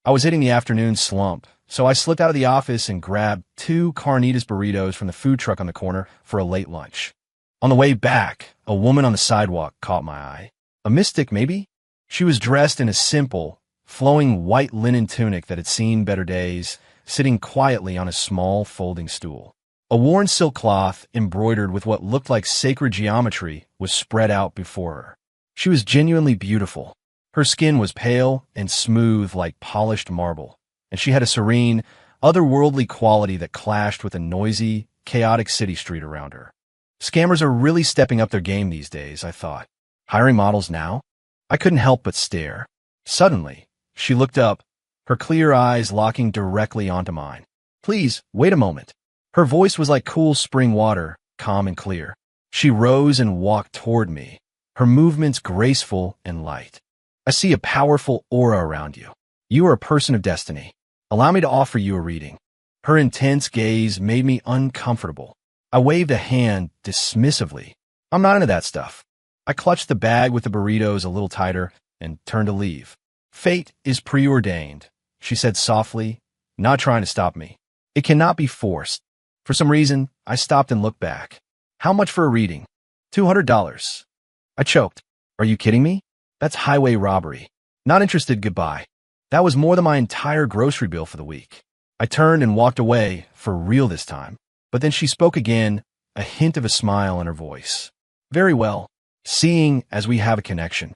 I was hitting the afternoon slump, so I slipped out of the office and grabbed 2 carnitas burritos from the food truck on the corner for a late lunch. On the way back, a woman on the sidewalk caught my eye. A mystic, maybe? She was dressed in a simple, flowing white linen tunic that had seen better days, sitting quietly on a small folding stool. A worn silk cloth, embroidered with what looked like sacred geometry, was spread out before her. She was genuinely beautiful. Her skin was pale and smooth like polished marble, and she had a serene, otherworldly quality that clashed with the noisy, chaotic city street around her. Scammers are really stepping up their game these days, I thought. Hiring models now? I couldn't help but stare. Suddenly, she looked up, her clear eyes locking directly onto mine. Please, wait a moment. Her voice was like cool spring water, calm and clear. She rose and walked toward me, her movements graceful and light. I see a powerful aura around you. You are a person of destiny. Allow me to offer you a reading. Her intense gaze made me uncomfortable. I waved a hand dismissively. I'm not into that stuff. I clutched the bag with the burritos a little tighter and turned to leave. Fate is preordained, she said softly, not trying to stop me. It cannot be forced. For some reason, I stopped and looked back. How much for a reading? $200. I choked. Are you kidding me? That's highway robbery. Not interested, goodbye. That was more than my entire grocery bill for the week. I turned and walked away, for real this time. But then she spoke again, a hint of a smile in her voice. Very well. Seeing as we have a connection.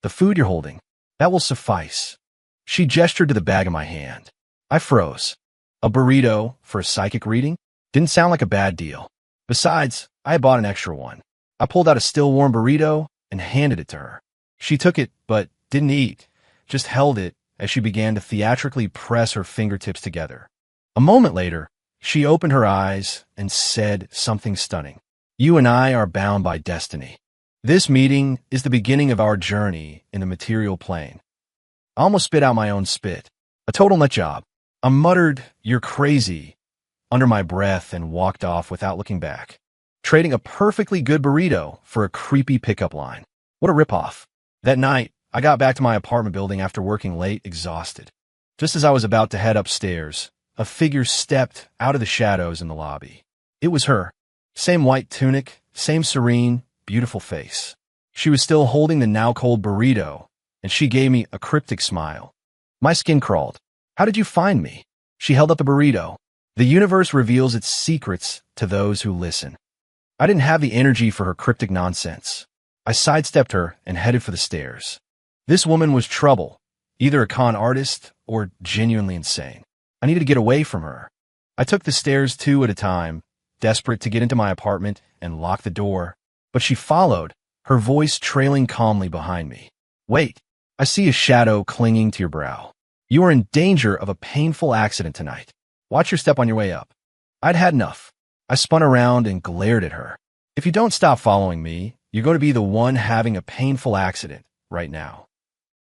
The food you're holding, that will suffice. She gestured to the bag in my hand. I froze. A burrito for a psychic reading? Didn't sound like a bad deal. Besides, I had bought an extra one. I pulled out a still-warm burrito and handed it to her. She took it, but didn't eat, just held it as she began to theatrically press her fingertips together. A moment later, she opened her eyes and said something stunning. You and I are bound by destiny. This meeting is the beginning of our journey in the material plane. I almost spit out my own spit. A total nut job. I muttered, "You're crazy," under my breath and walked off without looking back, trading a perfectly good burrito for a creepy pickup line. What a ripoff. That night, I got back to my apartment building after working late, exhausted. Just as I was about to head upstairs, a figure stepped out of the shadows in the lobby. It was her. Same white tunic, same serene, beautiful face. She was still holding the now-cold burrito, and she gave me a cryptic smile. My skin crawled. How did you find me? She held up the burrito. The universe reveals its secrets to those who listen. I didn't have the energy for her cryptic nonsense. I sidestepped her and headed for the stairs. This woman was trouble, either a con artist or genuinely insane. I needed to get away from her. I took the stairs 2 at a time, desperate to get into my apartment and lock the door. But she followed, her voice trailing calmly behind me. Wait, I see a shadow clinging to your brow. You are in danger of a painful accident tonight. Watch your step on your way up. I'd had enough. I spun around and glared at her. If you don't stop following me, you're going to be the one having a painful accident right now.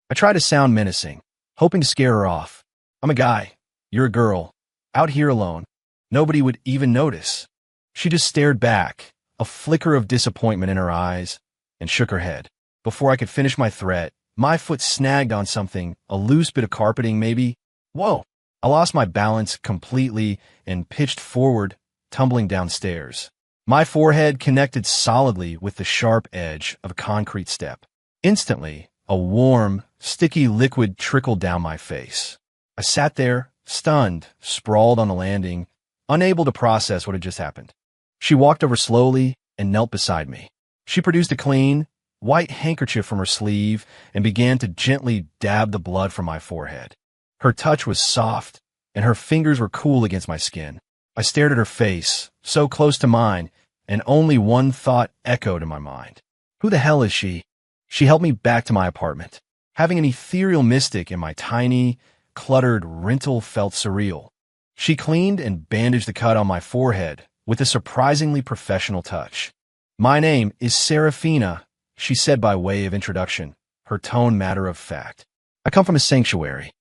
I tried to sound menacing, hoping to scare her off. I'm a guy. You're a girl. Out here alone. Nobody would even notice. She just stared back, a flicker of disappointment in her eyes, and shook her head. Before I could finish my threat, my foot snagged on something, a loose bit of carpeting maybe. Whoa! I lost my balance completely and pitched forward, tumbling downstairs. My forehead connected solidly with the sharp edge of a concrete step. Instantly, a warm, sticky liquid trickled down my face. I sat there, stunned, sprawled on the landing, unable to process what had just happened. She walked over slowly and knelt beside me. She produced a clean, white handkerchief from her sleeve and began to gently dab the blood from my forehead. Her touch was soft, and her fingers were cool against my skin. I stared at her face, so close to mine, and only one thought echoed in my mind. Who the hell is she? She helped me back to my apartment. Having an ethereal mystic in my tiny, cluttered rental felt surreal. She cleaned and bandaged the cut on my forehead with a surprisingly professional touch. My name is Serafina, she said by way of introduction, her tone matter of fact. I come from a sanctuary.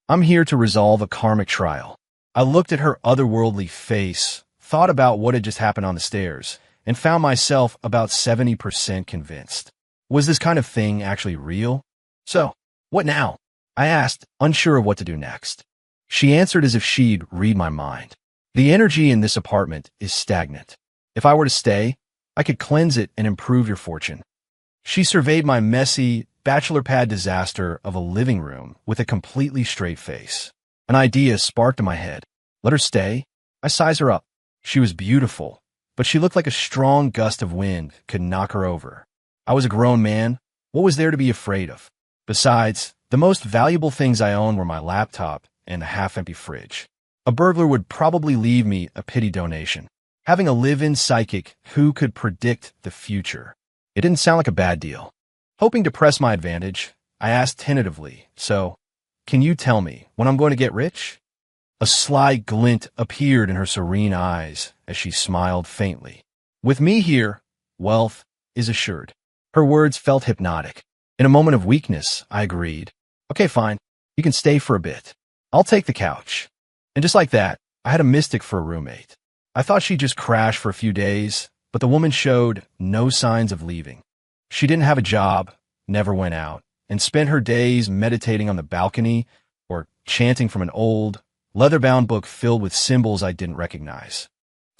I'm here to resolve a karmic trial. I looked at her otherworldly face, thought about what had just happened on the stairs, and found myself about 70% convinced. Was this kind of thing actually real? So, what now? I asked, unsure of what to do next. She answered as if she'd read my mind. The energy in this apartment is stagnant. If I were to stay, I could cleanse it and improve your fortune. She surveyed my messy, bachelor pad disaster of a living room with a completely straight face. An idea sparked in my head. Let her stay? I sized her up. She was beautiful, but she looked like a strong gust of wind could knock her over. I was a grown man. What was there to be afraid of? Besides, the most valuable things I owned were my laptop and a half-empty fridge. A burglar would probably leave me a pity donation. Having a live-in psychic who could predict the future. It didn't sound like a bad deal. Hoping to press my advantage, I asked tentatively, so, can you tell me when I'm going to get rich? A sly glint appeared in her serene eyes as she smiled faintly. With me here, wealth is assured. Her words felt hypnotic. In a moment of weakness, I agreed. Okay, fine. You can stay for a bit. I'll take the couch. And just like that, I had a mystic for a roommate. I thought she'd just crash for a few days, but the woman showed no signs of leaving. She didn't have a job, never went out, and spent her days meditating on the balcony or chanting from an old, leather-bound book filled with symbols I didn't recognize.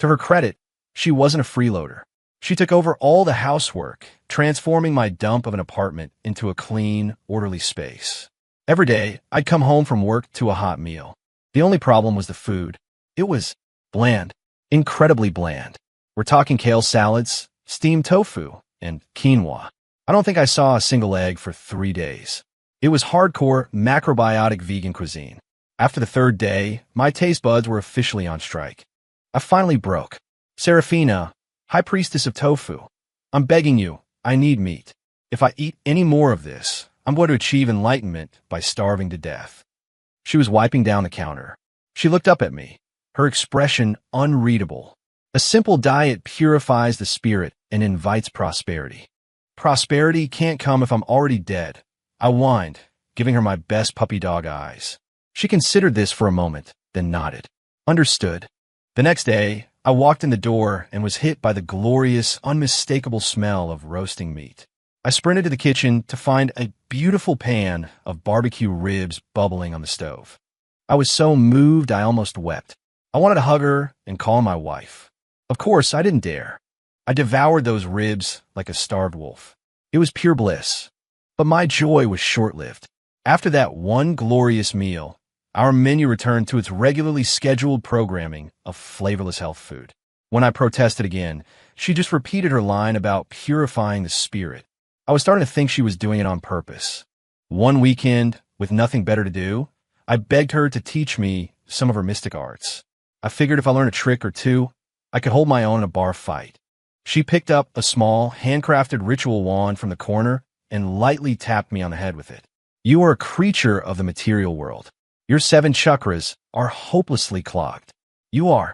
To her credit, she wasn't a freeloader. She took over all the housework, transforming my dump of an apartment into a clean, orderly space. Every day, I'd come home from work to a hot meal. The only problem was the food. It was bland, incredibly bland. We're talking kale salads, steamed tofu, and quinoa. I don't think I saw a single egg for 3 days. It was hardcore, macrobiotic vegan cuisine. After the third day, my taste buds were officially on strike. I finally broke. Serafina, High Priestess of Tofu, I'm begging you, I need meat. If I eat any more of this, I'm going to achieve enlightenment by starving to death. She was wiping down the counter. She looked up at me, her expression unreadable. A simple diet purifies the spirit and invites prosperity. Prosperity can't come if I'm already dead. I whined, giving her my best puppy dog eyes. She considered this for a moment, then nodded. Understood. The next day, I walked in the door and was hit by the glorious, unmistakable smell of roasting meat. I sprinted to the kitchen to find a beautiful pan of barbecue ribs bubbling on the stove. I was so moved I almost wept. I wanted to hug her and call my wife. Of course, I didn't dare. I devoured those ribs like a starved wolf. It was pure bliss. But my joy was short-lived. After that one glorious meal, our menu returned to its regularly scheduled programming of flavorless health food. When I protested again, she just repeated her line about purifying the spirit. I was starting to think she was doing it on purpose. One weekend, with nothing better to do, I begged her to teach me some of her mystic arts. I figured if I learned a trick or two, I could hold my own in a bar fight. She picked up a small, handcrafted ritual wand from the corner and lightly tapped me on the head with it. You are a creature of the material world. Your 7 chakras are hopelessly clogged. You are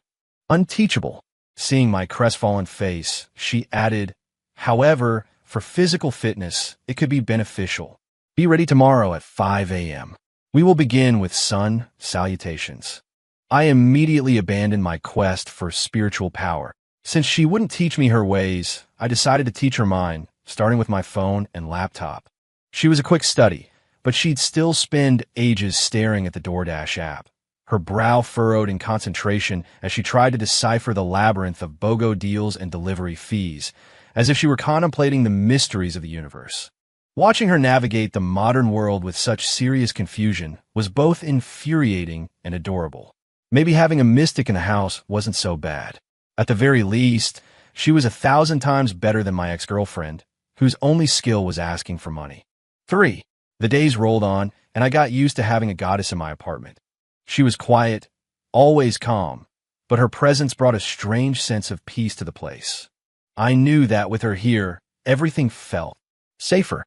unteachable. Seeing my crestfallen face, she added, however, for physical fitness, it could be beneficial. Be ready tomorrow at 5 a.m. We will begin with sun salutations. I immediately abandoned my quest for spiritual power. Since she wouldn't teach me her ways, I decided to teach her mine, starting with my phone and laptop. She was a quick study, but she'd still spend ages staring at the DoorDash app, her brow furrowed in concentration as she tried to decipher the labyrinth of BOGO deals and delivery fees, as if she were contemplating the mysteries of the universe. Watching her navigate the modern world with such serious confusion was both infuriating and adorable. Maybe having a mystic in the house wasn't so bad. At the very least, she was 1,000 times better than my ex-girlfriend, whose only skill was asking for money. 3. The days rolled on, and I got used to having a goddess in my apartment. She was quiet, always calm, but her presence brought a strange sense of peace to the place. I knew that with her here, everything felt safer.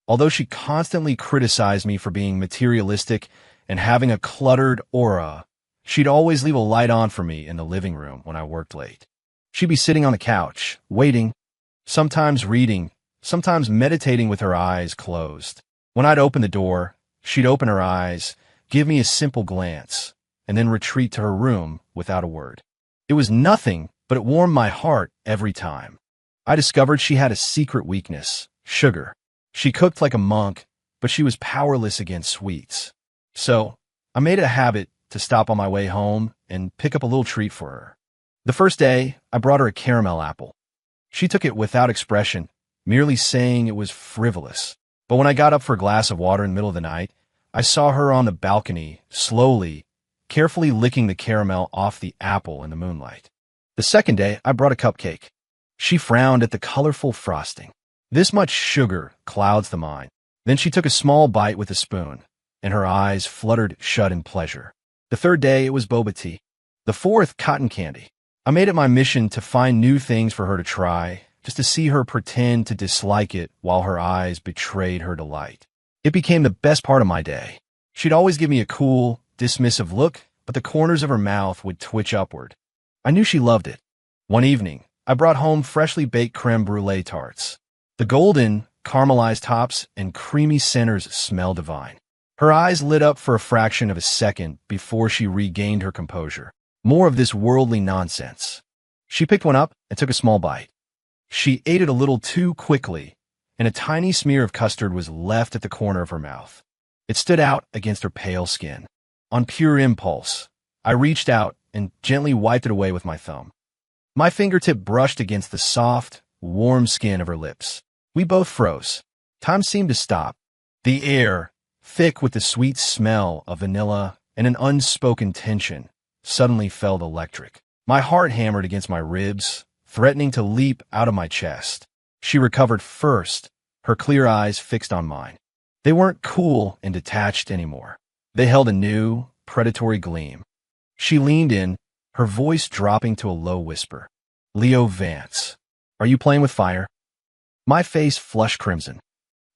Although she constantly criticized me for being materialistic and having a cluttered aura, she'd always leave a light on for me in the living room when I worked late. She'd be sitting on the couch, waiting, sometimes reading, sometimes meditating with her eyes closed. When I'd open the door, she'd open her eyes, give me a simple glance, and then retreat to her room without a word. It was nothing, but it warmed my heart every time. I discovered she had a secret weakness: sugar. She cooked like a monk, but she was powerless against sweets. So, I made it a habit to stop on my way home and pick up a little treat for her. The first day, I brought her a caramel apple. She took it without expression, merely saying it was frivolous. But when I got up for a glass of water in the middle of the night, I saw her on the balcony, slowly, carefully licking the caramel off the apple in the moonlight. The second day, I brought a cupcake. She frowned at the colorful frosting. This much sugar clouds the mind. Then she took a small bite with a spoon, and her eyes fluttered shut in pleasure. The third day, it was boba tea. The fourth, cotton candy. I made it my mission to find new things for her to try, just to see her pretend to dislike it while her eyes betrayed her delight. It became the best part of my day. She'd always give me a cool, dismissive look, but the corners of her mouth would twitch upward. I knew she loved it. One evening, I brought home freshly baked creme brulee tarts. The golden, caramelized tops and creamy centers smell divine. Her eyes lit up for a fraction of a second before she regained her composure. More of this worldly nonsense. She picked one up and took a small bite. She ate it a little too quickly, and a tiny smear of custard was left at the corner of her mouth. It stood out against her pale skin. On pure impulse, I reached out and gently wiped it away with my thumb. My fingertip brushed against the soft, warm skin of her lips. We both froze. Time seemed to stop. The air, thick with the sweet smell of vanilla and an unspoken tension, suddenly felt electric. My heart hammered against my ribs, threatening to leap out of my chest. She recovered first, her clear eyes fixed on mine. They weren't cool and detached anymore. They held a new, predatory gleam. She leaned in, her voice dropping to a low whisper. "Leo Vance, are you playing with fire?" My face flushed crimson.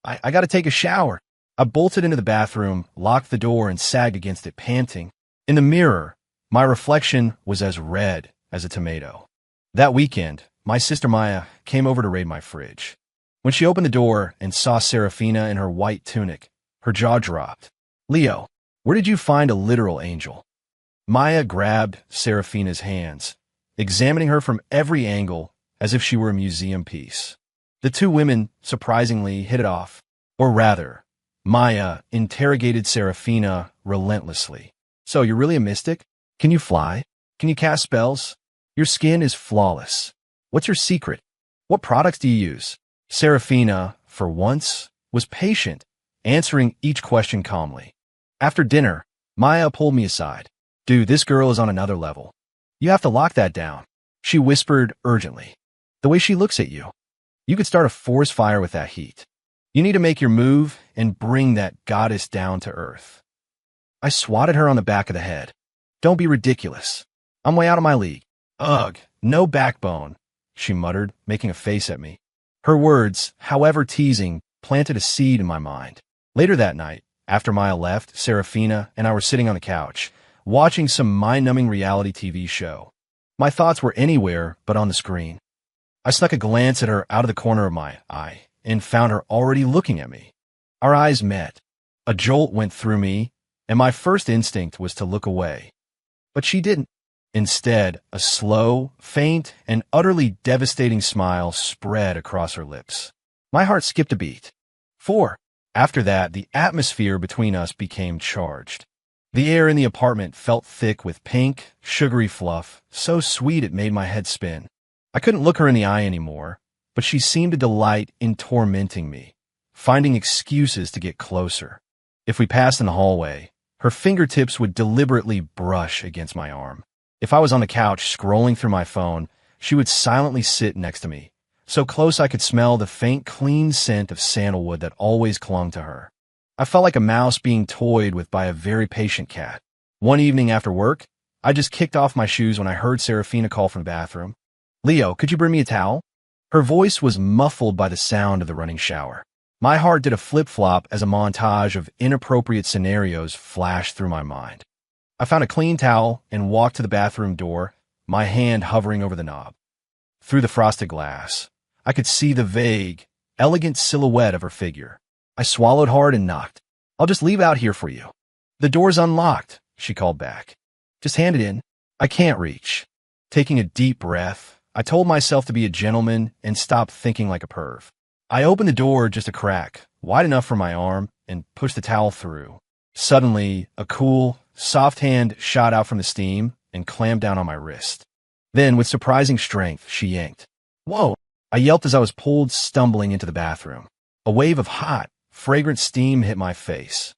I gotta take a shower. I bolted into the bathroom, locked the door, and sagged against it, panting. In the mirror, my reflection was as red as a tomato. That weekend, my sister Maya came over to raid my fridge. When she opened the door and saw Serafina in her white tunic, her jaw dropped. "Leo, where did you find a literal angel?" Maya grabbed Serafina's hands, examining her from every angle as if she were a museum piece. The two women, surprisingly, hit it off. Or rather, Maya interrogated Serafina relentlessly. "So, you're really a mystic? Can you fly? Can you cast spells? Your skin is flawless. What's your secret? What products do you use?" Serafina, for once, was patient, answering each question calmly. After dinner, Maya pulled me aside. "Dude, this girl is on another level. You have to lock that down," she whispered urgently. "The way she looks at you. You could start a forest fire with that heat. You need to make your move and bring that goddess down to earth." I swatted her on the back of the head. "Don't be ridiculous. I'm way out of my league." "Ugh, no backbone," she muttered, making a face at me. Her words, however teasing, planted a seed in my mind. Later that night, after Maya left, Serafina and I were sitting on the couch, watching some mind-numbing reality TV show. My thoughts were anywhere but on the screen. I snuck a glance at her out of the corner of my eye and found her already looking at me. Our eyes met. A jolt went through me, and my first instinct was to look away. But she didn't. Instead, a slow, faint, and utterly devastating smile spread across her lips. My heart skipped a beat. After that, the atmosphere between us became charged. The air in the apartment felt thick with pink, sugary fluff, so sweet it made my head spin. I couldn't look her in the eye anymore, but she seemed to delight in tormenting me, finding excuses to get closer. If we passed in the hallway, her fingertips would deliberately brush against my arm. If I was on the couch scrolling through my phone, she would silently sit next to me, so close I could smell the faint, clean scent of sandalwood that always clung to her. I felt like a mouse being toyed with by a very patient cat. One evening after work, I just kicked off my shoes when I heard Serafina call from the bathroom. "Leo, could you bring me a towel?" Her voice was muffled by the sound of the running shower. My heart did a flip-flop as a montage of inappropriate scenarios flashed through my mind. I found a clean towel and walked to the bathroom door, my hand hovering over the knob. Through the frosted glass, I could see the vague, elegant silhouette of her figure. I swallowed hard and knocked. "I'll just leave out here for you." "The door's unlocked," she called back. "Just hand it in." "I can't reach." Taking a deep breath, I told myself to be a gentleman and stop thinking like a perv. I opened the door just a crack, wide enough for my arm, and pushed the towel through. Suddenly, a cool, soft hand shot out from the steam and clammed down on my wrist. Then, with surprising strength, she yanked. Whoa! I yelped as I was pulled stumbling into the bathroom. A wave of hot, fragrant steam hit my face.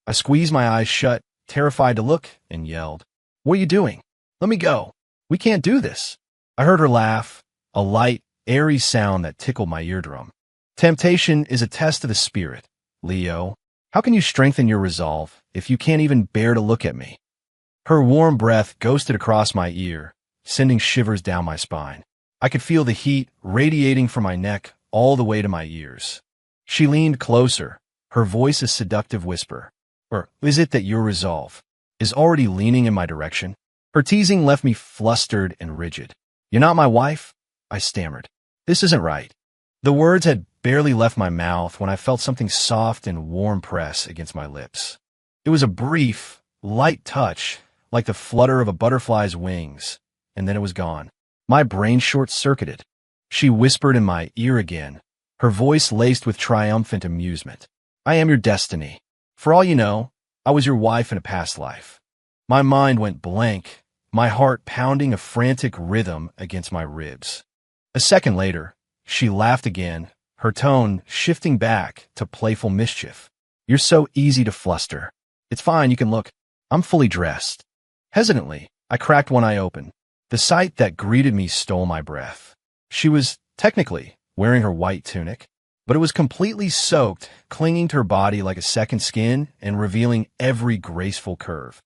I squeezed my eyes shut, terrified to look, and yelled, "What are you doing? Let me go. We can't do this." I heard her laugh, a light, airy sound that tickled my eardrum. Temptation is a test of the spirit, Leo. How can you strengthen your resolve if you can't even bear to look at me? Her warm breath ghosted across my ear, sending shivers down my spine. I could feel the heat radiating from my neck all the way to my ears. She leaned closer, her voice a seductive whisper. Or is it that your resolve is already leaning in my direction? Her teasing left me flustered and rigid. "You're not my wife?" I stammered. "This isn't right." The words had barely left my mouth when I felt something soft and warm press against my lips. It was a brief, light touch, like the flutter of a butterfly's wings, and then it was gone. My brain short-circuited. She whispered in my ear again, her voice laced with triumphant amusement. "I am your destiny. For all you know, I was your wife in a past life." My mind went blank, my heart pounding a frantic rhythm against my ribs. A second later, she laughed again, her tone shifting back to playful mischief. "You're so easy to fluster. It's fine, you can look. I'm fully dressed." Hesitantly, I cracked one eye open. The sight that greeted me stole my breath. She was, technically, wearing her white tunic, but it was completely soaked, clinging to her body like a second skin and revealing every graceful curve.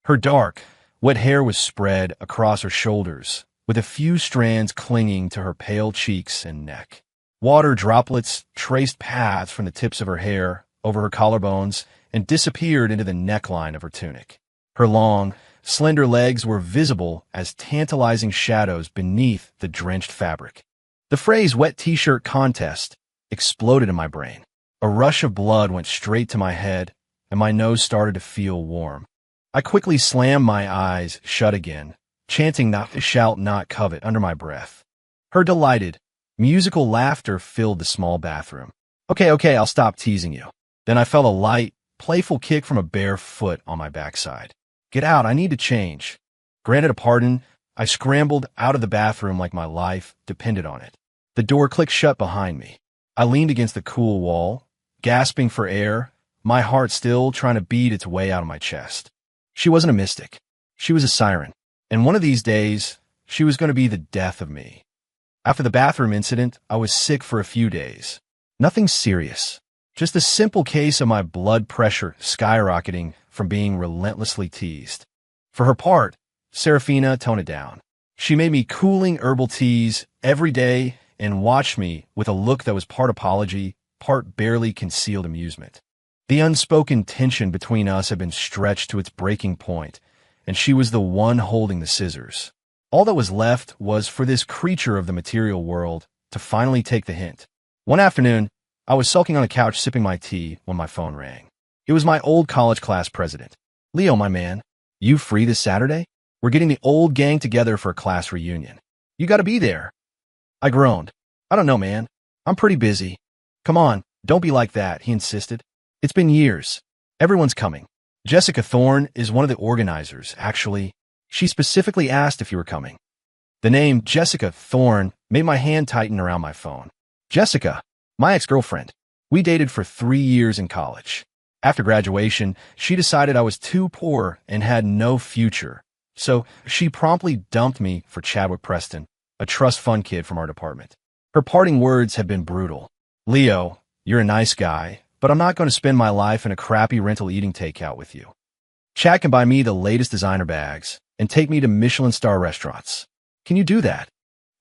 Her dark, wet hair was spread across her shoulders, with a few strands clinging to her pale cheeks and neck. Water droplets traced paths from the tips of her hair over her collarbones and disappeared into the neckline of her tunic. Her long, slender legs were visible as tantalizing shadows beneath the drenched fabric. The phrase "wet t-shirt contest" exploded in my brain. A rush of blood went straight to my head, and my nose started to feel warm. I quickly slammed my eyes shut again, chanting "not to shout, not covet" under my breath. Her delighted, musical laughter filled the small bathroom. Okay, I'll stop teasing you." Then I felt a light, playful kick from a bare foot on my backside. "Get out, I need to change." Granted a pardon, I scrambled out of the bathroom like my life depended on it. The door clicked shut behind me. I leaned against the cool wall, gasping for air, my heart still trying to beat its way out of my chest. She wasn't a mystic. She was a siren. And one of these days, she was going to be the death of me. After the bathroom incident, I was sick for a few days. Nothing serious. Just a simple case of my blood pressure skyrocketing from being relentlessly teased. For her part, Serafina toned it down. She made me cooling herbal teas every day and watched me with a look that was part apology, part barely concealed amusement. The unspoken tension between us had been stretched to its breaking point, and she was the one holding the scissors. All that was left was for this creature of the material world to finally take the hint. One afternoon, I was sulking on the couch sipping my tea when my phone rang. It was my old college class president. "Leo, my man, you free this Saturday? We're getting the old gang together for a class reunion. You gotta be there." I groaned. "I don't know, man. I'm pretty busy." "Come on, don't be like that," he insisted. "It's been years. Everyone's coming. Jessica Thorne is one of the organizers, actually. She specifically asked if you were coming." The name Jessica Thorne made my hand tighten around my phone. Jessica, my ex-girlfriend. We dated for 3 years in college. After graduation, she decided I was too poor and had no future, so she promptly dumped me for Chadwick Preston, a trust fund kid from our department. Her parting words had been brutal. "Leo, you're a nice guy, but I'm not going to spend my life in a crappy rental eating takeout with you. Chad can buy me the latest designer bags and take me to Michelin star restaurants. Can you do that?"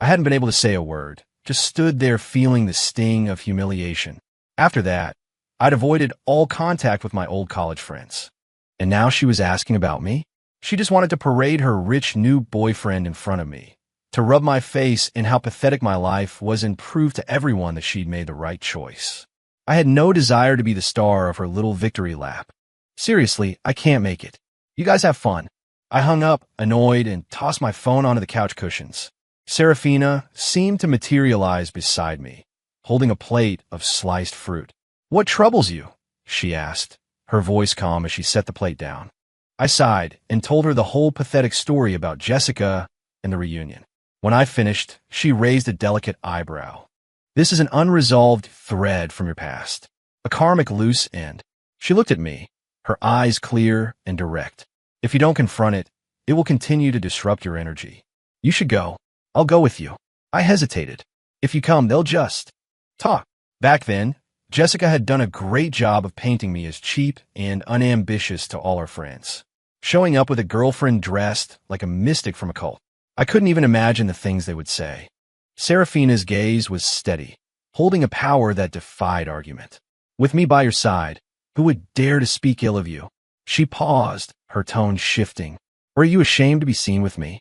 I hadn't been able to say a word, just stood there feeling the sting of humiliation. After that, I'd avoided all contact with my old college friends. And now she was asking about me? She just wanted to parade her rich new boyfriend in front of me, to rub my face in how pathetic my life was and prove to everyone that she'd made the right choice. I had no desire to be the star of her little victory lap. Seriously, I can't make it. You guys have fun. I hung up, annoyed, and tossed my phone onto the couch cushions. Serafina seemed to materialize beside me, holding a plate of sliced fruit. "What troubles you?" she asked, her voice calm as she set the plate down. I sighed and told her the whole pathetic story about Jessica and the reunion. When I finished, she raised a delicate eyebrow. "This is an unresolved thread from your past, a karmic loose end." She looked at me, her eyes clear and direct. "If you don't confront it, it will continue to disrupt your energy. You should go. I'll go with you." I hesitated. "If you come, they'll just talk." Back then, Jessica had done a great job of painting me as cheap and unambitious to all her friends, showing up with a girlfriend dressed like a mystic from a cult. I couldn't even imagine the things they would say. Serafina's gaze was steady, holding a power that defied argument. "With me by your side, who would dare to speak ill of you?" She paused, her tone shifting. "Or are you ashamed to be seen with me?"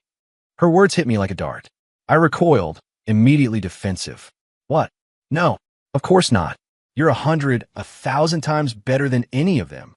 Her words hit me like a dart. I recoiled, immediately defensive. "What? No, of course not. You're 100, 1,000 times better than any of them."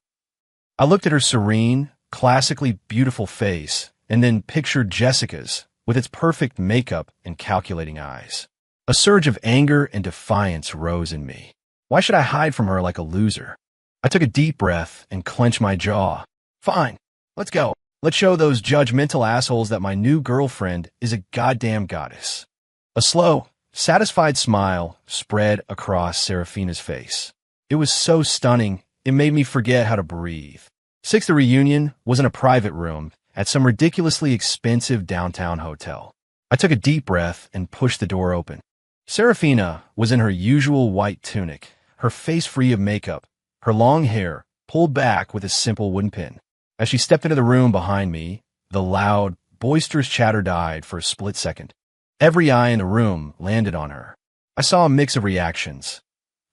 I looked at her serene, classically beautiful face, and then pictured Jessica's, with its perfect makeup and calculating eyes. A surge of anger and defiance rose in me. Why should I hide from her like a loser? I took a deep breath and clenched my jaw. "Fine, let's go. Let's show those judgmental assholes that my new girlfriend is a goddamn goddess." A slow, satisfied smile spread across Serafina's face. It was so stunning, it made me forget how to breathe. The reunion was in a private room at some ridiculously expensive downtown hotel. I took a deep breath and pushed the door open. Serafina was in her usual white tunic, her face free of makeup, her long hair pulled back with a simple wooden pin. As she stepped into the room behind me, the loud, boisterous chatter died for a split second. Every eye in the room landed on her. I saw a mix of reactions: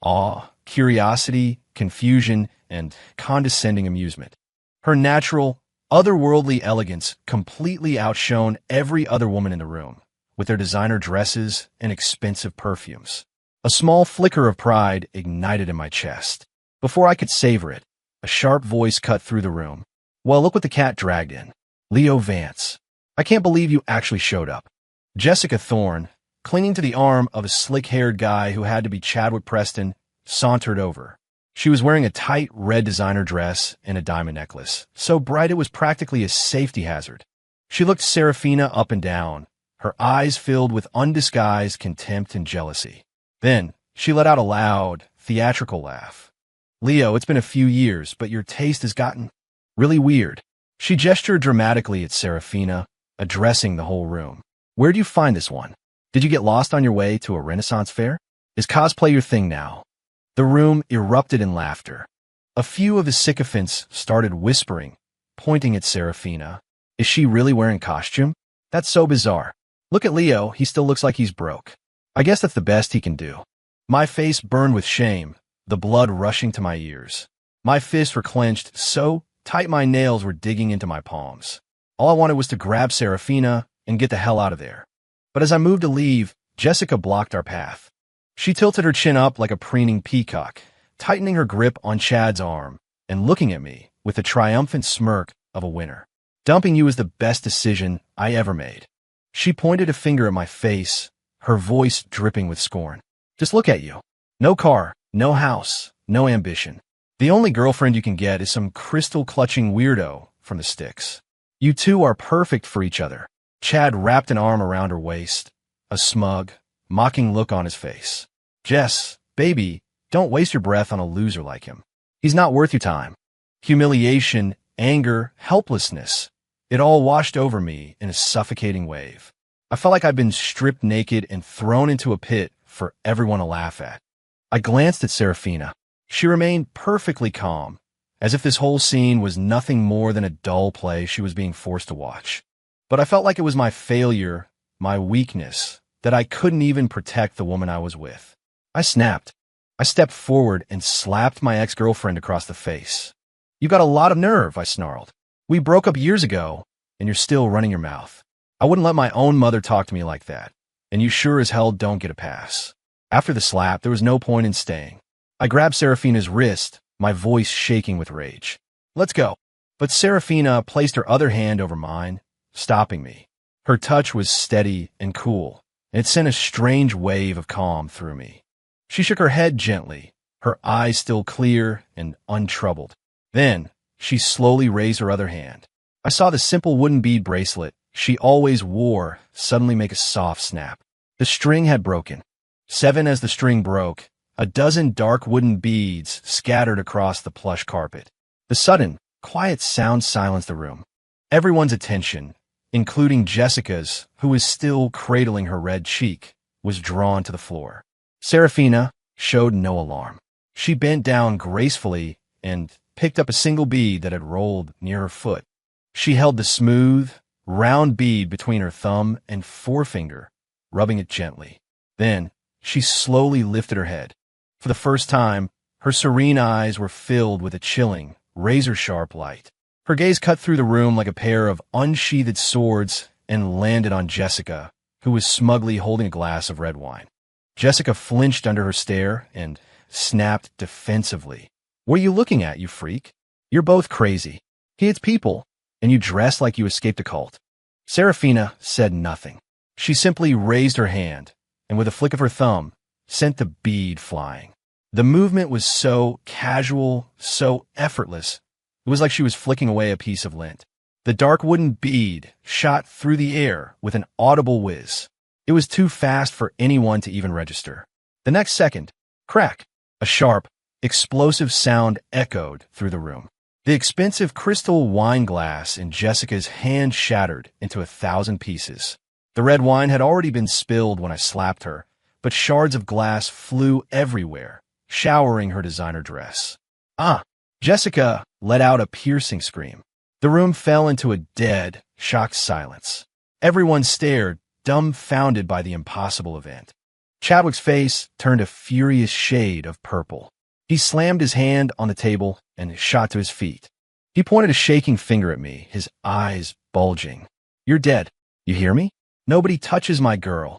awe, curiosity, confusion, and condescending amusement. Her natural, otherworldly elegance completely outshone every other woman in the room, with their designer dresses and expensive perfumes. A small flicker of pride ignited in my chest. Before I could savor it, a sharp voice cut through the room. "Well, look what the cat dragged in. Leo Vance. I can't believe you actually showed up." Jessica Thorne, clinging to the arm of a slick-haired guy who had to be Chadwick Preston, sauntered over. She was wearing a tight red designer dress and a diamond necklace, so bright it was practically a safety hazard. She looked Serafina up and down, her eyes filled with undisguised contempt and jealousy. Then she let out a loud, theatrical laugh. "Leo, it's been a few years, but your taste has gotten really weird." She gestured dramatically at Serafina, addressing the whole room. "Where'd you find this one? Did you get lost on your way to a Renaissance fair? Is cosplay your thing now?" The room erupted in laughter. A few of the sycophants started whispering, pointing at Serafina. "Is she really wearing costume? That's so bizarre. Look at Leo, he still looks like he's broke. I guess that's the best he can do." My face burned with shame, the blood rushing to my ears. My fists were clenched so tight my nails were digging into my palms. All I wanted was to grab Serafina and get the hell out of there. But as I moved to leave, Jessica blocked our path. She tilted her chin up like a preening peacock, tightening her grip on Chad's arm and looking at me with the triumphant smirk of a winner. "Dumping you is the best decision I ever made." She pointed a finger at my face, her voice dripping with scorn. "Just look at you. No car, no house, no ambition. The only girlfriend you can get is some crystal-clutching weirdo from the sticks. You two are perfect for each other." Chad wrapped an arm around her waist, a smug, mocking look on his face. "Jess, baby, don't waste your breath on a loser like him. He's not worth your time." Humiliation, anger, helplessness, it all washed over me in a suffocating wave. I felt like I'd been stripped naked and thrown into a pit for everyone to laugh at. I glanced at Serafina. She remained perfectly calm, as if this whole scene was nothing more than a dull play she was being forced to watch. But I felt like it was my failure, my weakness, that I couldn't even protect the woman I was with. I snapped. I stepped forward and slapped my ex-girlfriend across the face. "You got a lot of nerve," I snarled. "We broke up years ago, and you're still running your mouth. I wouldn't let my own mother talk to me like that, and you sure as hell don't get a pass." After the slap, there was no point in staying. I grabbed Serafina's wrist, my voice shaking with rage. "Let's go." But Serafina placed her other hand over mine, stopping me. Her touch was steady and cool, and it sent a strange wave of calm through me. She shook her head gently, her eyes still clear and untroubled. Then, she slowly raised her other hand. I saw the simple wooden bead bracelet she always wore suddenly make a soft snap. The string had broken. 7 as the string broke, a dozen dark wooden beads scattered across the plush carpet. The sudden, quiet sound silenced the room. Everyone's attention, including Jessica's, who was still cradling her red cheek, was drawn to the floor. Serafina showed no alarm. She bent down gracefully and picked up a single bead that had rolled near her foot. She held the smooth, round bead between her thumb and forefinger, rubbing it gently. Then, she slowly lifted her head. For the first time, her serene eyes were filled with a chilling, razor-sharp light. Her gaze cut through the room like a pair of unsheathed swords and landed on Jessica, who was smugly holding a glass of red wine. Jessica flinched under her stare and snapped defensively. "What are you looking at, you freak? You're both crazy. He hits people, and you dress like you escaped a cult." Serafina said nothing. She simply raised her hand, and with a flick of her thumb, sent the bead flying. The movement was so casual, so effortless. It was like she was flicking away a piece of lint. The dark wooden bead shot through the air with an audible whiz. It was too fast for anyone to even register. The next second, crack, a sharp, explosive sound echoed through the room. The expensive crystal wine glass in Jessica's hand shattered into 1,000 pieces. The red wine had already been spilled when I slapped her, but shards of glass flew everywhere, showering her designer dress. "Ah!" Jessica let out a piercing scream. The room fell into a dead, shocked silence. Everyone stared, dumbfounded by the impossible event. Chadwick's face turned a furious shade of purple. He slammed his hand on the table and shot to his feet. He pointed a shaking finger at me, his eyes bulging. "You're dead. You hear me? Nobody touches my girl."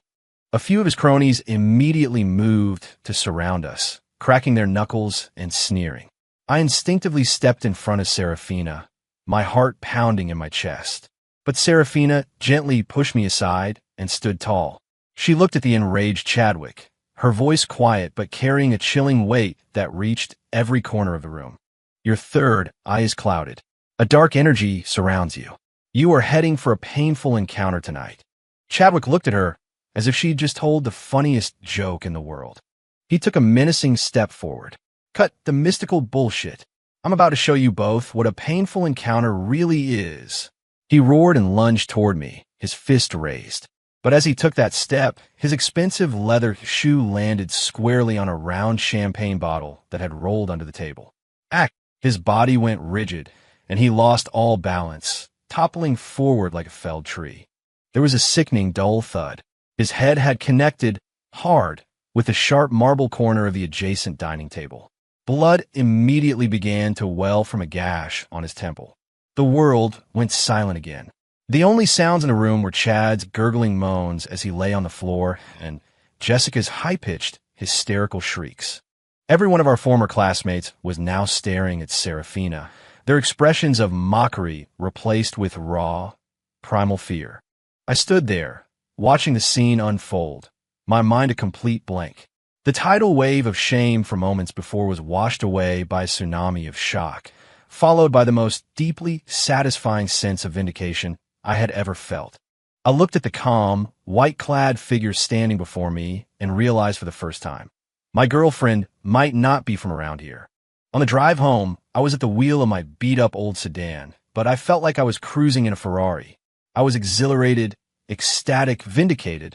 A few of his cronies immediately moved to surround us, cracking their knuckles and sneering. I instinctively stepped in front of Serafina, my heart pounding in my chest. But Serafina gently pushed me aside and stood tall. She looked at the enraged Chadwick, her voice quiet but carrying a chilling weight that reached every corner of the room. "Your third eye is clouded. A dark energy surrounds you. You are heading for a painful encounter tonight." Chadwick looked at her as if she'd just told the funniest joke in the world. He took a menacing step forward. "Cut the mystical bullshit. I'm about to show you both what a painful encounter really is." He roared and lunged toward me, his fist raised. But as he took that step, his expensive leather shoe landed squarely on a round champagne bottle that had rolled under the table. Ack! His body went rigid, and he lost all balance, toppling forward like a felled tree. There was a sickening dull thud. His head had connected, hard, with the sharp marble corner of the adjacent dining table. Blood immediately began to well from a gash on his temple. The world went silent again. The only sounds in the room were Chad's gurgling moans as he lay on the floor and Jessica's high-pitched, hysterical shrieks. Every one of our former classmates was now staring at Serafina, their expressions of mockery replaced with raw, primal fear. I stood there, watching the scene unfold, my mind a complete blank. The tidal wave of shame for moments before was washed away by a tsunami of shock, followed by the most deeply satisfying sense of vindication I had ever felt. I looked at the calm, white-clad figure standing before me and realized for the first time, my girlfriend might not be from around here. On the drive home, I was at the wheel of my beat-up old sedan, but I felt like I was cruising in a Ferrari. I was exhilarated, ecstatic, vindicated.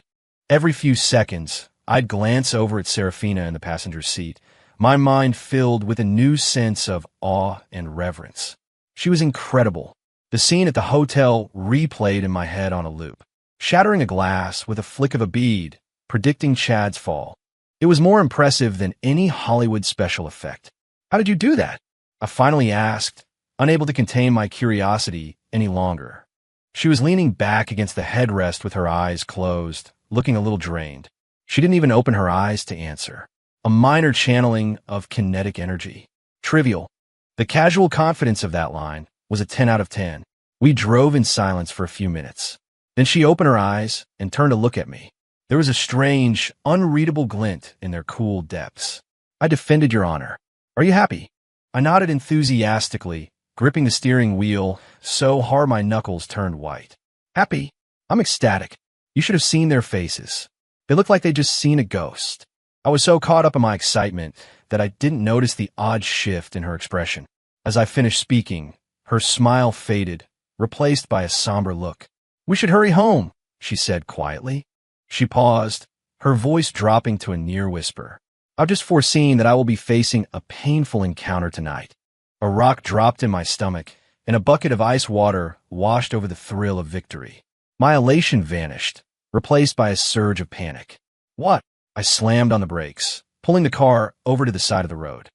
Every few seconds, I'd glance over at Serafina in the passenger seat, my mind filled with a new sense of awe and reverence. She was incredible. The scene at the hotel replayed in my head on a loop, shattering a glass with a flick of a bead, predicting Chad's fall. It was more impressive than any Hollywood special effect. "How did you do that?" I finally asked, unable to contain my curiosity any longer. She was leaning back against the headrest with her eyes closed, looking a little drained. She didn't even open her eyes to answer. A minor channeling of kinetic energy. Trivial. The casual confidence of that line was a 10 out of 10. We drove in silence for a few minutes. Then she opened her eyes and turned to look at me. There was a strange, unreadable glint in their cool depths. I defended your honor. Are you happy? I nodded enthusiastically, gripping the steering wheel so hard my knuckles turned white. Happy? I'm ecstatic. You should have seen their faces. They looked like they'd just seen a ghost. I was so caught up in my excitement that I didn't notice the odd shift in her expression. As I finished speaking, her smile faded, replaced by a somber look. We should hurry home, she said quietly. She paused, her voice dropping to a near whisper. I've just foreseen that I will be facing a painful encounter tonight. A rock dropped in my stomach, and a bucket of ice water washed over the thrill of victory. My elation vanished, replaced by a surge of panic. What? I slammed on the brakes, pulling the car over to the side of the road.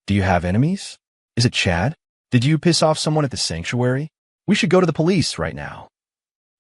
Do you have enemies? Is it Chad? Did you piss off someone at the sanctuary? We should go to the police right now.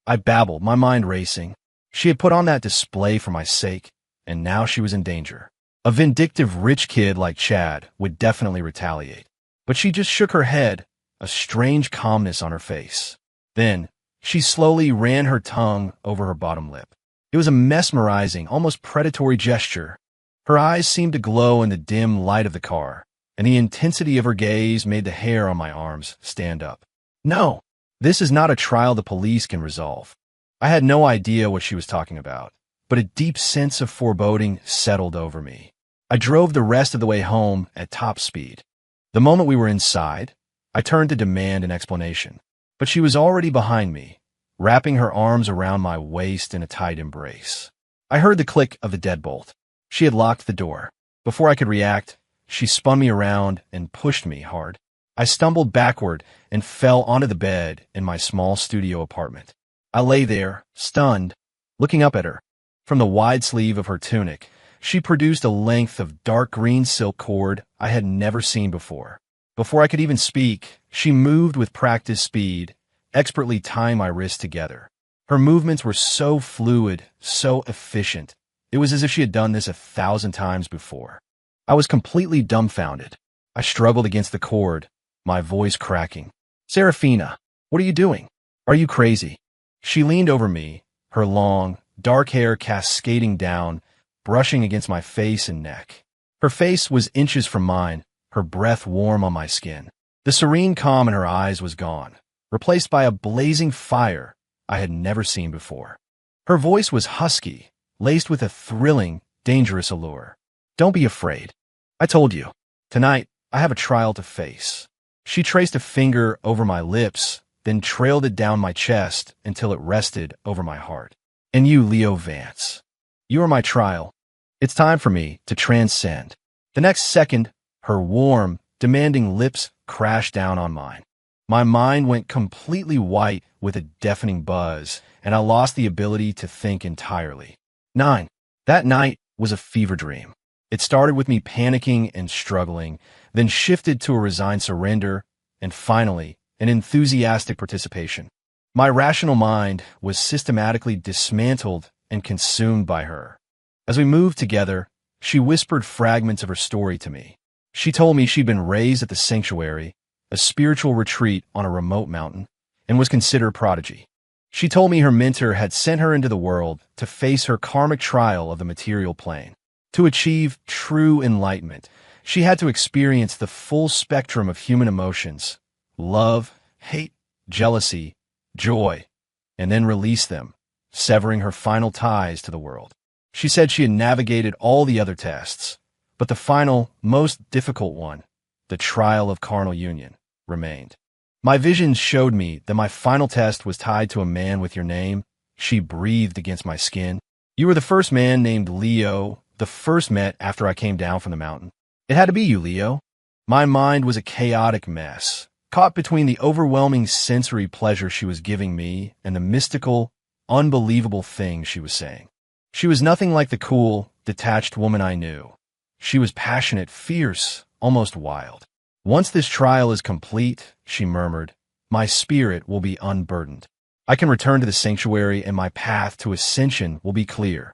I babbled, my mind racing. She had put on that display for my sake, and now she was in danger. A vindictive rich kid like Chad would definitely retaliate. But she just shook her head, a strange calmness on her face. Then, she slowly ran her tongue over her bottom lip. It was a mesmerizing, almost predatory gesture. Her eyes seemed to glow in the dim light of the car, and the intensity of her gaze made the hair on my arms stand up. No, this is not a trial the police can resolve. I had no idea what she was talking about, but a deep sense of foreboding settled over me. I drove the rest of the way home at top speed. The moment we were inside, I turned to demand an explanation, but she was already behind me, wrapping her arms around my waist in a tight embrace. I heard the click of the deadbolt. She had locked the door. Before I could react, she spun me around and pushed me hard. I stumbled backward and fell onto the bed in my small studio apartment. I lay there, stunned, looking up at her. From the wide sleeve of her tunic, she produced a length of dark green silk cord I had never seen before. Before I could even speak, she moved with practiced speed, expertly tying my wrists together. Her movements were so fluid, so efficient. It was as if she had done this 1,000 times before. I was completely dumbfounded. I struggled against the cord, my voice cracking. Serafina, what are you doing? Are you crazy? She leaned over me, her long, dark hair cascading down, brushing against my face and neck. Her face was inches from mine, her breath warm on my skin. The serene calm in her eyes was gone, replaced by a blazing fire I had never seen before. Her voice was husky, laced with a thrilling, dangerous allure. Don't be afraid. I told you. Tonight, I have a trial to face. She traced a finger over my lips, then trailed it down my chest until it rested over my heart. And you, Leo Vance. You are my trial. It's time for me to transcend. The next second, her warm, demanding lips crashed down on mine. My mind went completely white with a deafening buzz, and I lost the ability to think entirely. 9. That night was a fever dream. It started with me panicking and struggling, then shifted to a resigned surrender, and finally, an enthusiastic participation. My rational mind was systematically dismantled and consumed by her. As we moved together, she whispered fragments of her story to me. She told me she'd been raised at the sanctuary, a spiritual retreat on a remote mountain, and was considered a prodigy. She told me her mentor had sent her into the world to face her karmic trial of the material plane. To achieve true enlightenment, she had to experience the full spectrum of human emotions, love, hate, jealousy, joy, and then release them, severing her final ties to the world. She said she had navigated all the other tests, but the final, most difficult one, the trial of carnal union, remained. My visions showed me that my final test was tied to a man with your name. She breathed against my skin. You were the first man named Leo, the first met after I came down from the mountain. It had to be you, Leo. My mind was a chaotic mess, caught between the overwhelming sensory pleasure she was giving me and the mystical, unbelievable things she was saying. She was nothing like the cool, detached woman I knew. She was passionate, fierce, almost wild. Once this trial is complete, she murmured, my spirit will be unburdened. I can return to the sanctuary and my path to ascension will be clear.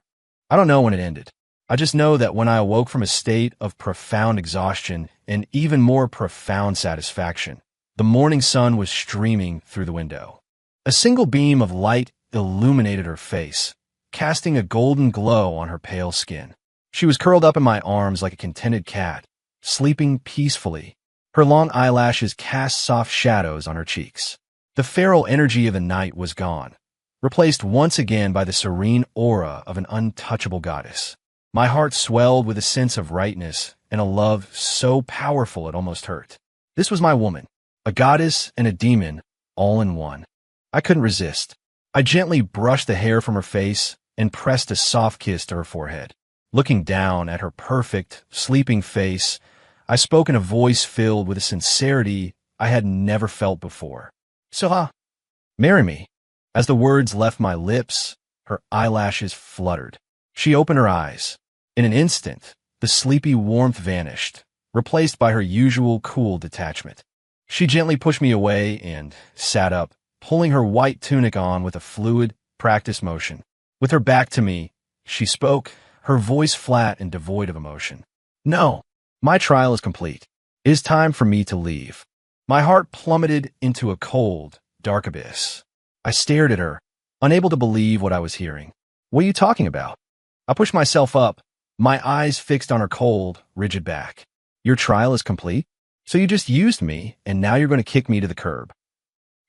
I don't know when it ended. I just know that when I awoke from a state of profound exhaustion and even more profound satisfaction, the morning sun was streaming through the window. A single beam of light illuminated her face, casting a golden glow on her pale skin. She was curled up in my arms like a contented cat, sleeping peacefully. Her long eyelashes cast soft shadows on her cheeks. The feral energy of the night was gone, replaced once again by the serene aura of an untouchable goddess. My heart swelled with a sense of rightness and a love so powerful it almost hurt. This was my woman, a goddess and a demon, all in one. I couldn't resist. I gently brushed the hair from her face and pressed a soft kiss to her forehead. Looking down at her perfect, sleeping face, I spoke in a voice filled with a sincerity I had never felt before. "Soha, marry me." As the words left my lips, her eyelashes fluttered. She opened her eyes. In an instant, the sleepy warmth vanished, replaced by her usual cool detachment. She gently pushed me away and sat up, pulling her white tunic on with a fluid, practiced motion. With her back to me, she spoke, her voice flat and devoid of emotion. "No, my trial is complete. It is time for me to leave." My heart plummeted into a cold, dark abyss. I stared at her, unable to believe what I was hearing. "What are you talking about?" I pushed myself up, my eyes fixed on her cold, rigid back. "Your trial is complete? So you just used me, and now you're going to kick me to the curb."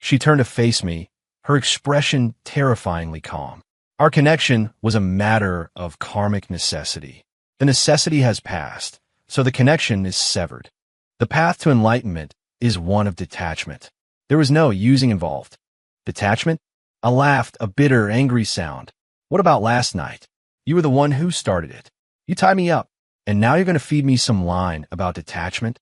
She turned to face me, her expression terrifyingly calm. Our connection was a matter of karmic necessity. The necessity has passed, so the connection is severed. The path to enlightenment is one of detachment. There was no using involved. Detachment? I laughed, a bitter, angry sound. "What about last night? You were the one who started it. You tied me up, and now you're going to feed me some line about detachment?"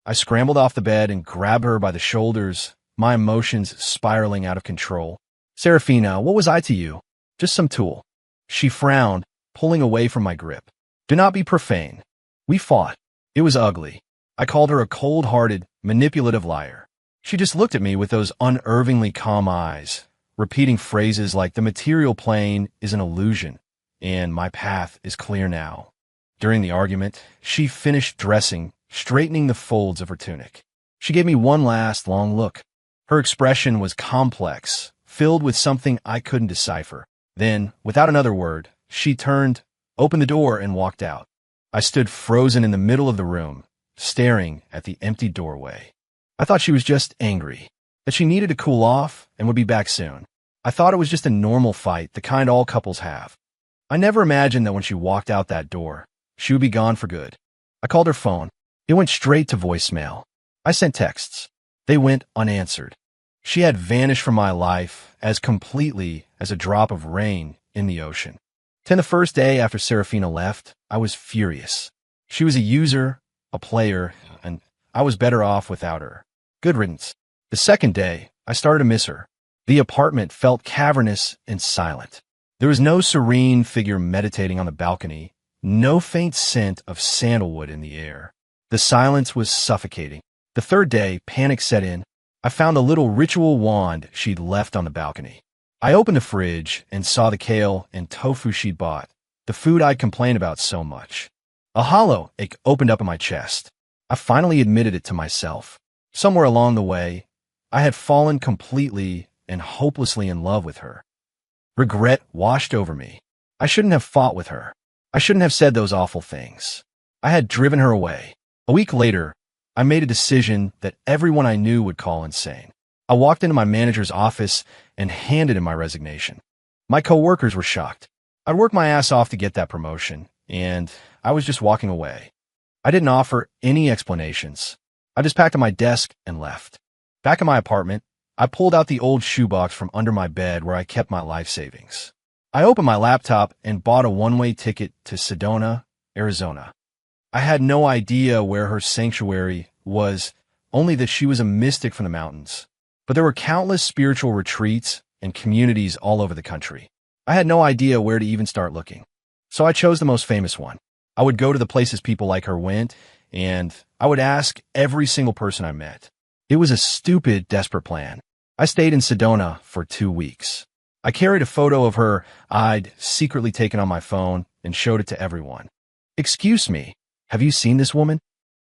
I scrambled off the bed and grabbed her by the shoulders, my emotions spiraling out of control. "Serafina, what was I to you? Just some tool." She frowned, pulling away from my grip. "Do not be profane. We fought. It was ugly." I called her a cold-hearted, manipulative liar. She just looked at me with those unervingly calm eyes, repeating phrases like "the material plane is an illusion," and "my path is clear now." During the argument, she finished dressing, straightening the folds of her tunic. She gave me one last long look. Her expression was complex, filled with something I couldn't decipher. Then, without another word, she turned, opened the door, and walked out. I stood frozen in the middle of the room, staring at the empty doorway. I thought she was just angry, that she needed to cool off and would be back soon. I thought it was just a normal fight, the kind all couples have. I never imagined that when she walked out that door, she would be gone for good. I called her phone. It went straight to voicemail. I sent texts. They went unanswered. She had vanished from my life as completely as a drop of rain in the ocean. Then the first day after Serafina left, I was furious. She was a user, a player, and I was better off without her. Good riddance. The second day, I started to miss her. The apartment felt cavernous and silent. There was no serene figure meditating on the balcony, no faint scent of sandalwood in the air. The silence was suffocating. The third day, panic set in. I found the little ritual wand she'd left on the balcony. I opened the fridge and saw the kale and tofu she'd bought, the food I'd complained about so much. A hollow ache opened up in my chest. I finally admitted it to myself. Somewhere along the way, I had fallen completely and hopelessly in love with her. Regret washed over me. I shouldn't have fought with her. I shouldn't have said those awful things. I had driven her away. A week later, I made a decision that everyone I knew would call insane. I walked into my manager's office and handed him my resignation. My coworkers were shocked. I'd worked my ass off to get that promotion, and I was just walking away. I didn't offer any explanations. I just packed up my desk and left. Back in my apartment, I pulled out the old shoebox from under my bed where I kept my life savings. I opened my laptop and bought a one-way ticket to Sedona, Arizona. I had no idea where her sanctuary was, only that she was a mystic from the mountains. But there were countless spiritual retreats and communities all over the country. I had no idea where to even start looking. So I chose the most famous one. I would go to the places people like her went, and I would ask every single person I met. It was a stupid, desperate plan. I stayed in Sedona for 2 weeks. I carried a photo of her I'd secretly taken on my phone and showed it to everyone. "Excuse me, have you seen this woman?"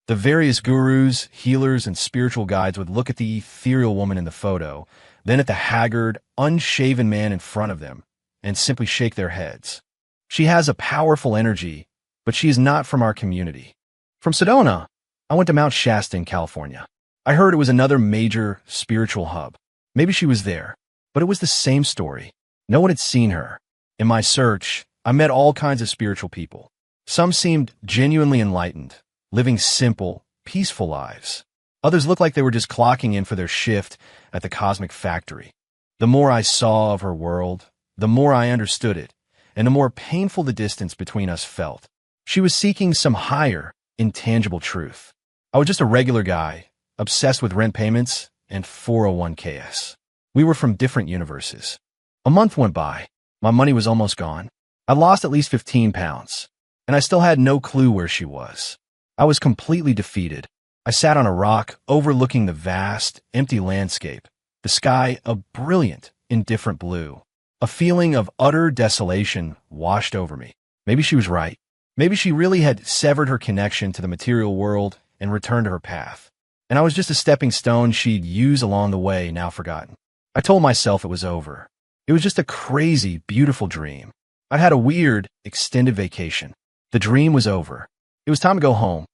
The various gurus, healers, and spiritual guides would look at the ethereal woman in the photo, then at the haggard, unshaven man in front of them, and simply shake their heads. She has a powerful energy, but she is not from our community. From Sedona, I went to Mount Shasta in California. I heard it was another major spiritual hub. Maybe she was there, but it was the same story. No one had seen her. In my search, I met all kinds of spiritual people. Some seemed genuinely enlightened, living simple, peaceful lives. Others looked like they were just clocking in for their shift at the cosmic factory. The more I saw of her world, the more I understood it, and the more painful the distance between us felt. She was seeking some higher, intangible truth. I was just a regular guy, obsessed with rent payments and 401ks. We were from different universes. A month went by. My money was almost gone. I lost at least 15 pounds, and I still had no clue where she was. I was completely defeated. I sat on a rock overlooking the vast, empty landscape, the sky a brilliant, indifferent blue. A feeling of utter desolation washed over me. Maybe she was right. Maybe she really had severed her connection to the material world and returned to her path. And I was just a stepping stone she'd use along the way, now forgotten. I told myself it was over. It was just a crazy, beautiful dream. I'd had a weird, extended vacation. The dream was over. It was time to go home.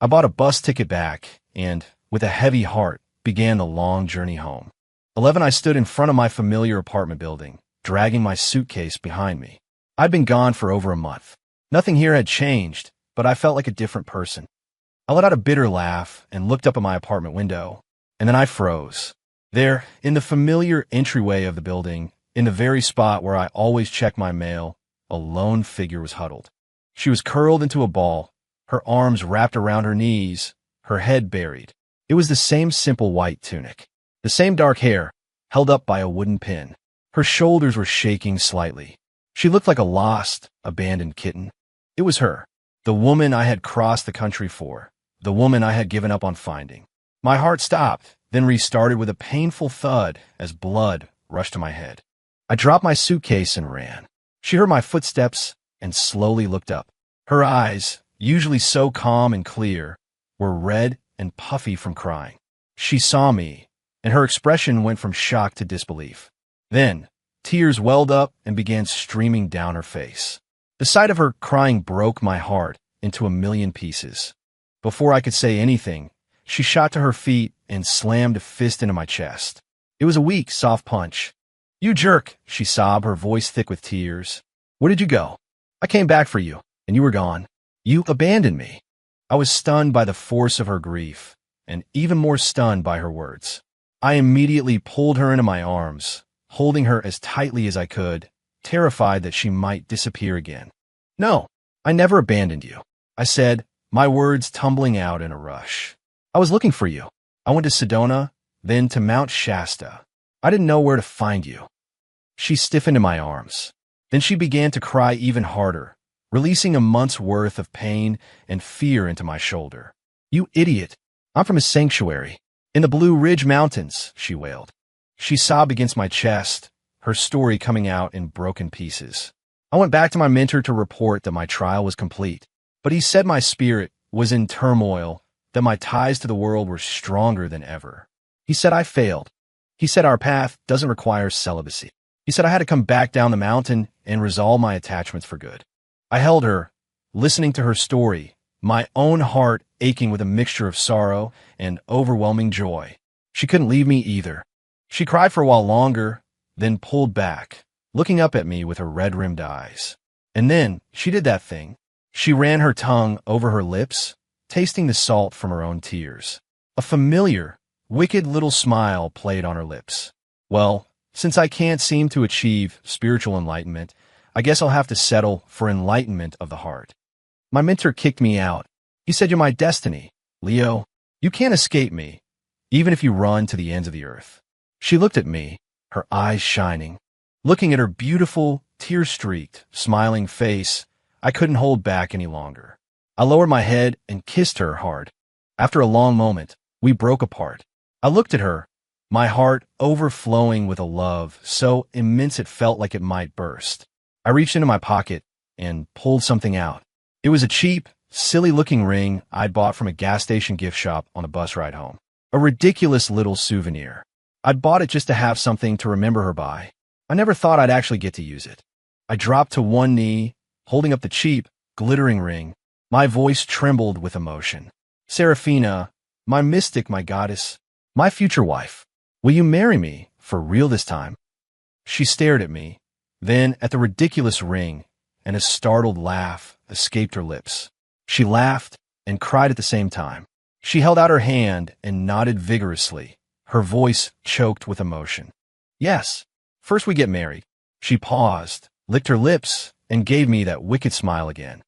I bought a bus ticket back and, with a heavy heart, began the long journey home. 11, I stood in front of my familiar apartment building, dragging my suitcase behind me. I'd been gone for over a month. Nothing here had changed, but I felt like a different person. I let out a bitter laugh and looked up at my apartment window, and then I froze. There, in the familiar entryway of the building, in the very spot where I always check my mail, a lone figure was huddled. She was curled into a ball, her arms wrapped around her knees, her head buried. It was the same simple white tunic, the same dark hair, held up by a wooden pin. Her shoulders were shaking slightly. She looked like a lost, abandoned kitten. It was her, the woman I had crossed the country for, the woman I had given up on finding. My heart stopped, then restarted with a painful thud as blood rushed to my head. I dropped my suitcase and ran. She heard my footsteps and slowly looked up. Her eyes, usually so calm and clear, were red and puffy from crying. She saw me, and her expression went from shock to disbelief. Then, tears welled up and began streaming down her face. The sight of her crying broke my heart into a million pieces. Before I could say anything, she shot to her feet and slammed a fist into my chest. It was a weak, soft punch. "You jerk," she sobbed, her voice thick with tears. "Where did you go? I came back for you, and you were gone. You abandoned me." I was stunned by the force of her grief, and even more stunned by her words. I immediately pulled her into my arms, holding her as tightly as I could, terrified that she might disappear again. "No, I never abandoned you," I said, my words tumbling out in a rush. "I was looking for you. I went to Sedona, then to Mount Shasta. I didn't know where to find you." She stiffened in my arms. Then she began to cry even harder, releasing a month's worth of pain and fear into my shoulder. "You idiot. I'm from a sanctuary. In the Blue Ridge Mountains," she wailed. She sobbed against my chest, her story coming out in broken pieces. I went back to my mentor to report that my trial was complete, but he said my spirit was in turmoil, that my ties to the world were stronger than ever. He said I failed. He said our path doesn't require celibacy. He said I had to come back down the mountain and resolve my attachments for good. I held her, listening to her story, my own heart aching with a mixture of sorrow and overwhelming joy. She couldn't leave me either. She cried for a while longer, then pulled back, looking up at me with her red-rimmed eyes. And then she did that thing. She ran her tongue over her lips, tasting the salt from her own tears. A familiar, wicked little smile played on her lips. "Well, since I can't seem to achieve spiritual enlightenment, I guess I'll have to settle for enlightenment of the heart." My mentor kicked me out. He said, "You're my destiny, Leo. You can't escape me, even if you run to the ends of the earth." She looked at me, her eyes shining. Looking at her beautiful, tear-streaked, smiling face, I couldn't hold back any longer. I lowered my head and kissed her hard. After a long moment, we broke apart. I looked at her, my heart overflowing with a love so immense it felt like it might burst. I reached into my pocket and pulled something out. It was a cheap, silly-looking ring I'd bought from a gas station gift shop on the bus ride home. A ridiculous little souvenir. I'd bought it just to have something to remember her by. I never thought I'd actually get to use it. I dropped to one knee, holding up the cheap, glittering ring. My voice trembled with emotion. Serafina, my mystic, my goddess, my future wife, will you marry me for real this time? She stared at me, then at the ridiculous ring, and a startled laugh escaped her lips. She laughed and cried at the same time. She held out her hand and nodded vigorously, her voice choked with emotion. Yes, first we get married. She paused, licked her lips, and gave me that wicked smile again.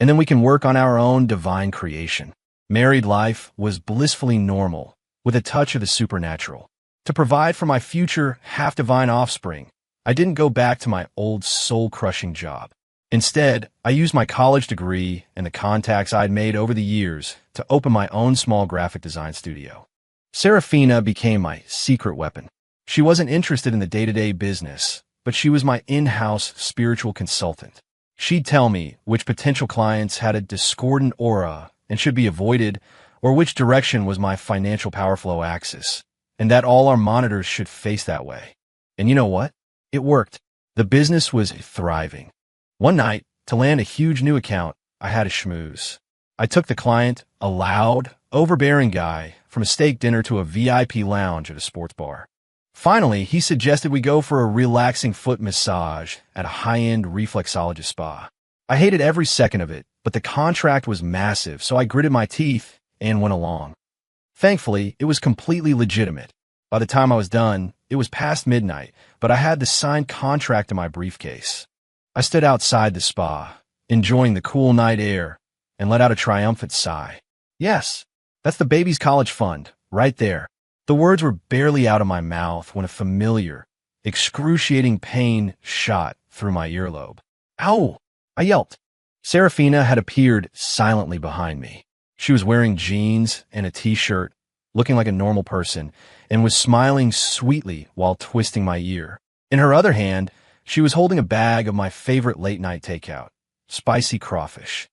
And then we can work on our own divine creation. Married life was blissfully normal, with a touch of the supernatural. To provide for my future half-divine offspring, I didn't go back to my old soul-crushing job. Instead, I used my college degree and the contacts I'd made over the years to open my own small graphic design studio. Serafina became my secret weapon. She wasn't interested in the day-to-day business, but she was my in-house spiritual consultant. She'd tell me which potential clients had a discordant aura and should be avoided, or which direction was my financial power flow axis, and that all our monitors should face that way. And you know what? It worked. The business was thriving. One night, to land a huge new account, I had a schmooze. I took the client, a loud, overbearing guy, from a steak dinner to a VIP lounge at a sports bar. Finally, he suggested we go for a relaxing foot massage at a high-end reflexologist spa. I hated every second of it, but the contract was massive, so I gritted my teeth and went along. Thankfully, it was completely legitimate. By the time I was done, it was past midnight, but I had the signed contract in my briefcase. I stood outside the spa, enjoying the cool night air, and let out a triumphant sigh. Yes, that's the baby's college fund, right there. The words were barely out of my mouth when a familiar, excruciating pain shot through my earlobe. Ow! I yelped. Serafina had appeared silently behind me. She was wearing jeans and a t-shirt, looking like a normal person, and was smiling sweetly while twisting my ear. In her other hand, she was holding a bag of my favorite late-night takeout, spicy crawfish.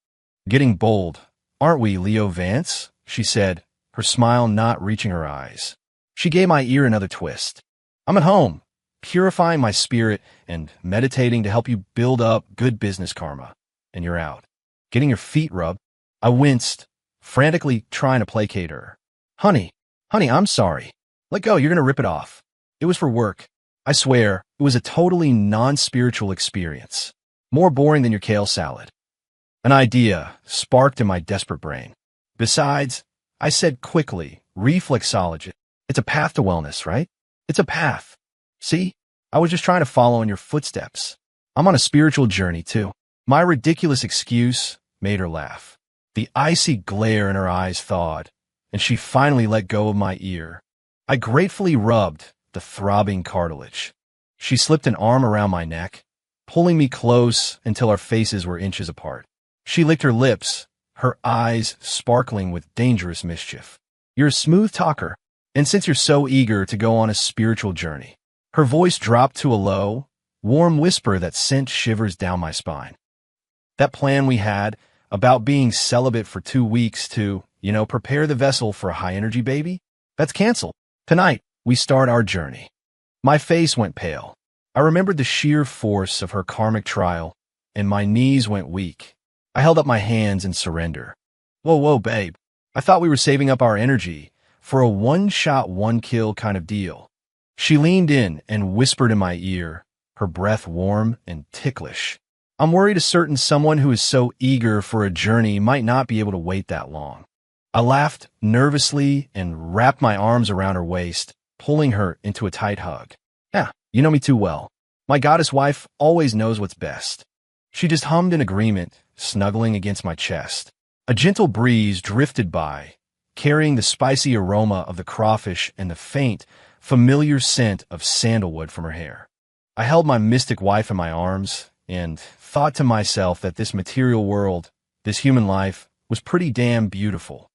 Getting bold, aren't we, Leo Vance? She said, her smile not reaching her eyes. She gave my ear another twist. I'm at home, purifying my spirit and meditating to help you build up good business karma. And you're out. Getting your feet rubbed. I winced, frantically trying to placate her. Honey, I'm sorry. Let go, you're going to rip it off. It was for work. I swear, it was a totally non-spiritual experience. More boring than your kale salad. An idea sparked in my desperate brain. Besides, I said quickly, reflexology. It's a path to wellness, right? It's a path. See? I was just trying to follow in your footsteps. I'm on a spiritual journey, too. My ridiculous excuse made her laugh. The icy glare in her eyes thawed, and she finally let go of my ear. I gratefully rubbed the throbbing cartilage. She slipped an arm around my neck, pulling me close until our faces were inches apart. She licked her lips, her eyes sparkling with dangerous mischief. You're a smooth talker, and since you're so eager to go on a spiritual journey, her voice dropped to a low, warm whisper that sent shivers down my spine. That plan we had about being celibate for 2 weeks to, prepare the vessel for a high-energy baby, that's canceled. Tonight, we start our journey. My face went pale. I remembered the sheer force of her karmic trial, and my knees went weak. I held up my hands in surrender. Whoa, babe. I thought we were saving up our energy for a one-shot, one-kill kind of deal. She leaned in and whispered in my ear, her breath warm and ticklish. I'm worried a certain someone who is so eager for a journey might not be able to wait that long. I laughed nervously and wrapped my arms around her waist, pulling her into a tight hug. Yeah, you know me too well. My goddess wife always knows what's best. She just hummed in agreement, snuggling against my chest. A gentle breeze drifted by, carrying the spicy aroma of the crawfish and the faint, familiar scent of sandalwood from her hair. I held my mystic wife in my arms and thought to myself that this material world, this human life, was pretty damn beautiful.